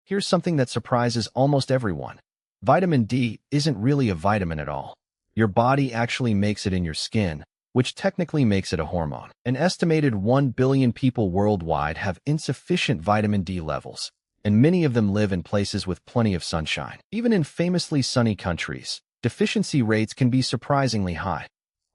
Here's something that surprises almost everyone. Vitamin D isn't really a vitamin at all. Your body actually makes it in your skin, which technically makes it a hormone. An estimated 1 billion people worldwide have insufficient vitamin D levels, and many of them live in places with plenty of sunshine. Even in famously sunny countries, deficiency rates can be surprisingly high,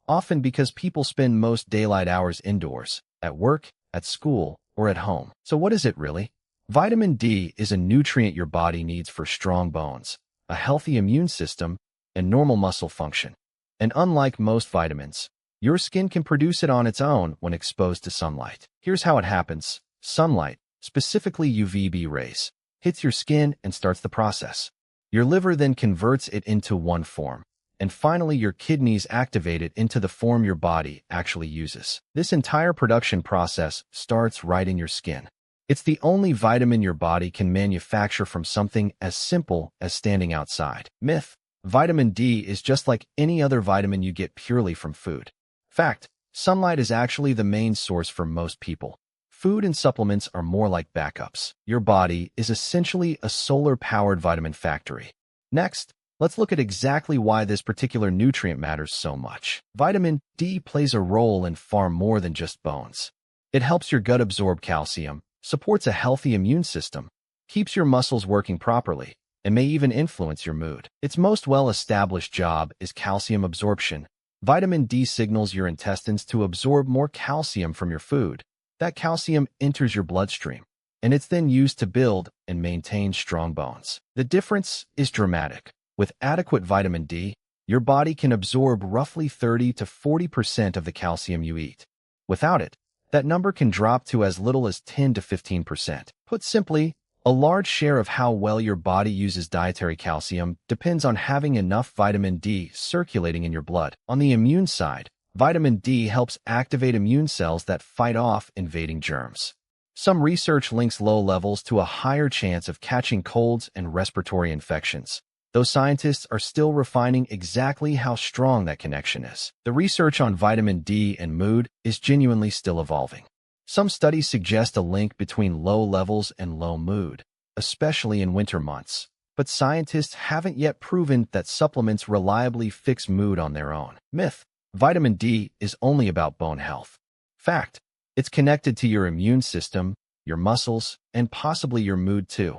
often because people spend most daylight hours indoors, at work, at school, or at home. So what is it really? Vitamin D is a nutrient your body needs for strong bones, a healthy immune system, and normal muscle function. And unlike most vitamins, your skin can produce it on its own when exposed to sunlight. Here's how it happens. Sunlight, specifically UVB rays, hits your skin and starts the process. Your liver then converts it into one form, and finally your kidneys activate it into the form your body actually uses. This entire production process starts right in your skin. It's the only vitamin your body can manufacture from something as simple as standing outside. Myth: vitamin D is just like any other vitamin you get purely from food. Fact: sunlight is actually the main source for most people. Food and supplements are more like backups. Your body is essentially a solar-powered vitamin factory. Next, let's look at exactly why this particular nutrient matters so much. Vitamin D plays a role in far more than just bones. It helps your gut absorb calcium, supports a healthy immune system, keeps your muscles working properly, and may even influence your mood. Its most well-established job is calcium absorption. Vitamin D signals your intestines to absorb more calcium from your food. That calcium enters your bloodstream, and it's then used to build and maintain strong bones. The difference is dramatic. With adequate vitamin D, your body can absorb roughly 30 to 40% of the calcium you eat. Without it, that number can drop to as little as 10 to 15%. Put simply, a large share of how well your body uses dietary calcium depends on having enough vitamin D circulating in your blood. On the immune side, vitamin D helps activate immune cells that fight off invading germs. Some research links low levels to a higher chance of catching colds and respiratory infections, though scientists are still refining exactly how strong that connection is. The research on vitamin D and mood is genuinely still evolving. Some studies suggest a link between low levels and low mood, especially in winter months, but scientists haven't yet proven that supplements reliably fix mood on their own. Myth: vitamin D is only about bone health. Fact: it's connected to your immune system, your muscles, and possibly your mood too.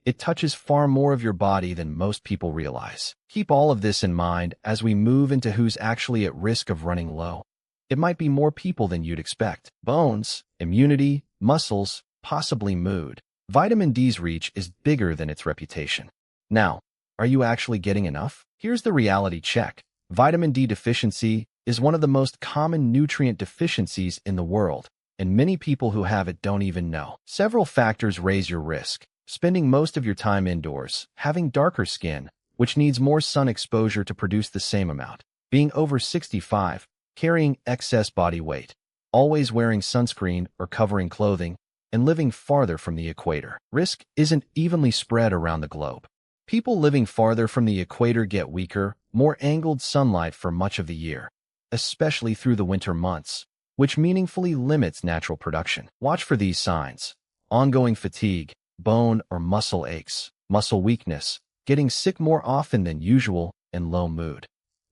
It touches far more of your body than most people realize. Keep all of this in mind as we move into who's actually at risk of running low. It might be more people than you'd expect. Bones, immunity, muscles, possibly mood. Vitamin D's reach is bigger than its reputation. Now, are you actually getting enough? Here's the reality check. Vitamin D deficiency is one of the most common nutrient deficiencies in the world, and many people who have it don't even know. Several factors raise your risk. Spending most of your time indoors, having darker skin, which needs more sun exposure to produce the same amount, being over 65, carrying excess body weight, always wearing sunscreen or covering clothing, and living farther from the equator. Risk isn't evenly spread around the globe. People living farther from the equator get weaker, more angled sunlight for much of the year, especially through the winter months, which meaningfully limits natural production. Watch for these signs: ongoing fatigue, bone or muscle aches, muscle weakness, getting sick more often than usual, and low mood,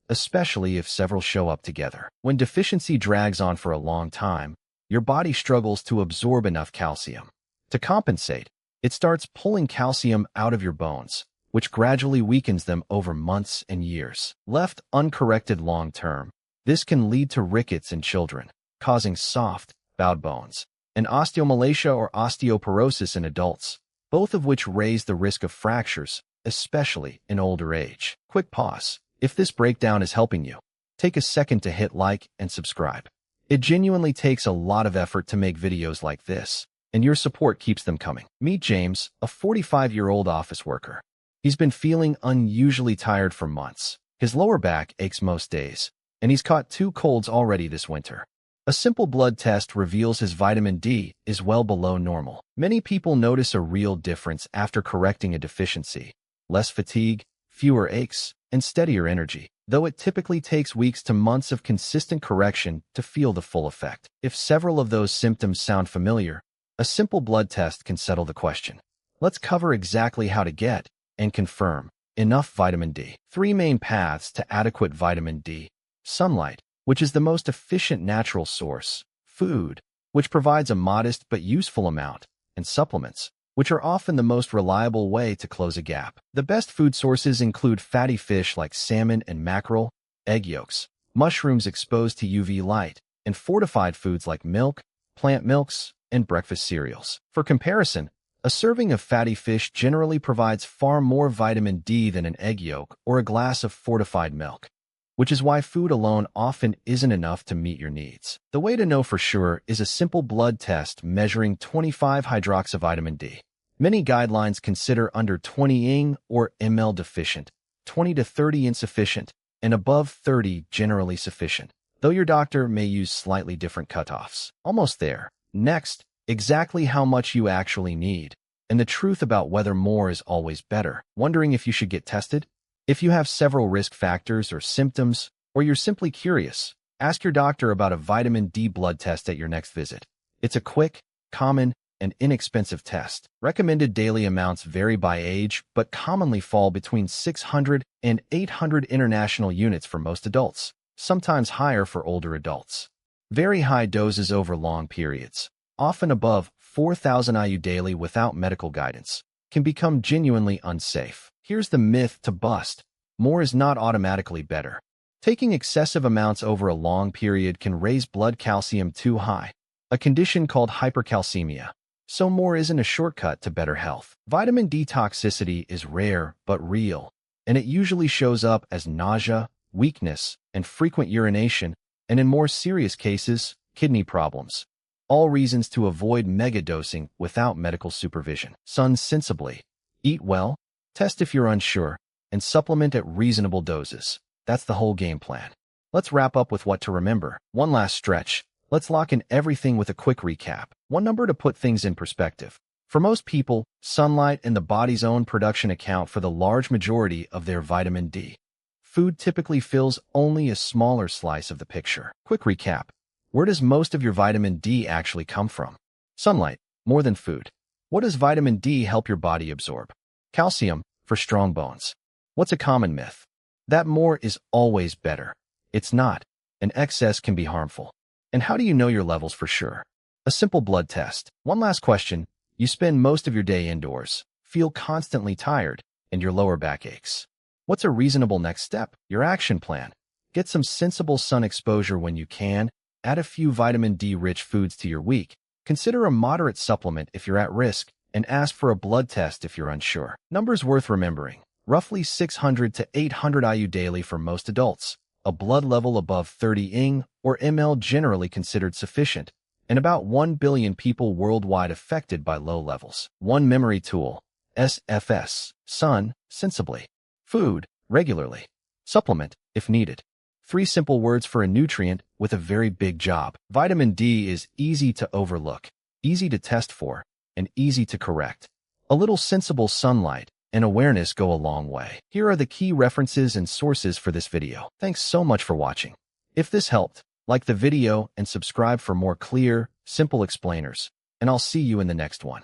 especially if several show up together. When deficiency drags on for a long time, your body struggles to absorb enough calcium. To compensate, it starts pulling calcium out of your bones, which gradually weakens them over months and years. Left uncorrected long term, this can lead to rickets in children, causing soft, bowed bones, and osteomalacia or osteoporosis in adults, both of which raise the risk of fractures, especially in older age. Quick pause. If this breakdown is helping you, take a second to hit like and subscribe. It genuinely takes a lot of effort to make videos like this, and your support keeps them coming. Meet James, a 45-year-old office worker. He's been feeling unusually tired for months. His lower back aches most days, and he's caught 2 colds already this winter. A simple blood test reveals his vitamin D is well below normal. Many people notice a real difference after correcting a deficiency: less fatigue, fewer aches, and steadier energy, though it typically takes weeks to months of consistent correction to feel the full effect. If several of those symptoms sound familiar, a simple blood test can settle the question. let's cover exactly how to get and confirm enough vitamin D. Three main paths to adequate vitamin D: sunlight, which is the most efficient natural source; food, which provides a modest but useful amount; and supplements, which are often the most reliable way to close a gap. The best food sources include fatty fish like salmon and mackerel, egg yolks, mushrooms exposed to UV light, and fortified foods like milk, plant milks, and breakfast cereals. For comparison, a serving of fatty fish generally provides far more vitamin D than an egg yolk or a glass of fortified milk, which is why food alone often isn't enough to meet your needs. The way to know for sure is a simple blood test measuring 25-hydroxyvitamin D. Many guidelines consider under 20 ing or ml deficient, 20 to 30 insufficient, and above 30 generally sufficient, though your doctor may use slightly different cutoffs. Almost there. Next, exactly how much you actually need, and the truth about whether more is always better. Wondering if you should get tested? If you have several risk factors or symptoms, or you're simply curious, ask your doctor about a vitamin D blood test at your next visit. It's a quick, common, and inexpensive test. Recommended daily amounts vary by age, but commonly fall between 600 and 800 international units for most adults, sometimes higher for older adults. Very high doses over long periods, often above 4,000 IU daily without medical guidance, can become genuinely unsafe. Here's the myth to bust: more is not automatically better. Taking excessive amounts over a long period can raise blood calcium too high, a condition called hypercalcemia. So more isn't a shortcut to better health. Vitamin D toxicity is rare but real, and it usually shows up as nausea, weakness, and frequent urination, and in more serious cases, kidney problems. All reasons to avoid megadosing without medical supervision. Sun sensibly, eat well, test if you're unsure, and supplement at reasonable doses. That's the whole game plan. Let's wrap up with what to remember. One last stretch. Let's lock in everything with a quick recap. One number to put things in perspective. For most people, sunlight and the body's own production account for the large majority of their vitamin D. Food typically fills only a smaller slice of the picture. Quick recap. Where does most of your vitamin D actually come from? Sunlight, more than food. What does vitamin D help your body absorb? Calcium, for strong bones. What's a common myth? That more is always better. It's not, and excess can be harmful. And how do you know your levels for sure? A simple blood test. One last question. You spend most of your day indoors, feel constantly tired, and your lower back aches. What's a reasonable next step? Your action plan. Get some sensible sun exposure when you can, add a few vitamin D-rich foods to your week, consider a moderate supplement if you're at risk, and ask for a blood test if you're unsure. Numbers worth remembering. Roughly 600 to 800 IU daily for most adults, a blood level above 30 ing or ml generally considered sufficient, and about 1 billion people worldwide affected by low levels. One memory tool: SFS, sun, sensibly. Food, regularly. Supplement, if needed. 3 simple words for a nutrient with a very big job. Vitamin D is easy to overlook, easy to test for, and easy to correct. A little sensible sunlight and awareness go a long way. Here are the key references and sources for this video. Thanks so much for watching. If this helped, like the video and subscribe for more clear, simple explainers, and I'll see you in the next one.